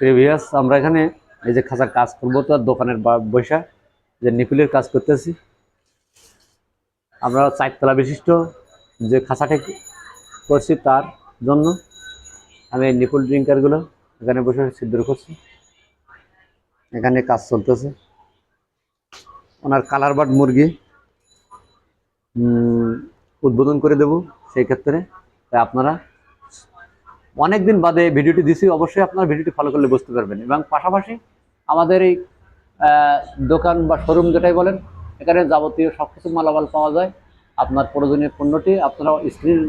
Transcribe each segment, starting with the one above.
Previous আমরা এখানে এই যে খাঁচার কাজ করবো, তো দোকানের বৈশা যে নিপিলের কাজ করতেছি। আমরা 4 তলা বিশিষ্ট যে খাঁচাটি করছি তার জন্য আমি এই নিপুল ড্রিঙ্কারগুলো এখানে বসে ছিদ্র করছি। এখানে কাজ চলতেছে। ওনার কালার বার্ড মুরগি উদ্বোধন করে দেব। সেই ক্ষেত্রে আপনারা অনেক দিন বাদে ভিডিওটি দিছি, অবশ্যই আপনারা ভিডিওটি ফলো করলে বুঝতে পারবেন। এবং পাশাপাশি আমাদের এই দোকান বা শোরুম যেটাই বলেন, এখানে যাবতীয় সব কিছু মালামাল পাওয়া যায়। আপনার প্রয়োজনীয় পণ্যটি আপনারা স্ক্রিন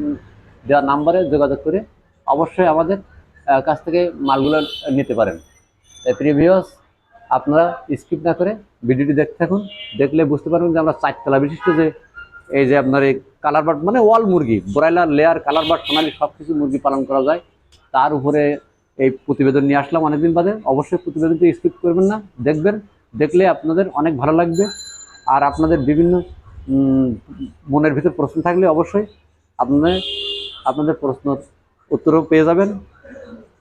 দেওয়া নাম্বারে যোগাযোগ করে অবশ্যই আমাদের কাছ থেকে মালগুলো নিতে পারেন। তাই প্রিভিয়াস আপনারা স্কিপ না করে ভিডিওটি দেখতে থাকুন। দেখলে বুঝতে পারবেন যে আমরা 4 তলা বিশিষ্ট যে এই যে আপনার এই কালার বার্ড মানে ওয়াল মুরগি, ব্রয়লার, লেয়ার, কালার বার্ড, সোনালি সব কিছু মুরগি পালন করা যায়। তার উপরে এই প্রতিবেদন নিয়ে আসলাম অনেকদিন বাদে। অবশ্যই প্রতিবেদনটি স্কিপ করবেন না, দেখবেন। দেখলে আপনাদের অনেক ভালো লাগবে। আর আপনাদের বিভিন্ন মনের ভিতর প্রশ্ন থাকলে অবশ্যই আপনাদের প্রশ্ন উত্তরও পেয়ে যাবেন।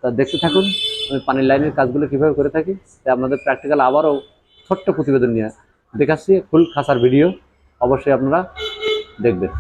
তা দেখতে থাকুন আমি পানির লাইনের কাজগুলো কীভাবে করে থাকি। তাই আপনাদের প্র্যাকটিক্যাল আবারও ছোট্ট প্রতিবেদন নিয়ে দেখাচ্ছি, ফুল খাসার ভিডিও অবশ্যই আপনারা দেখবেন।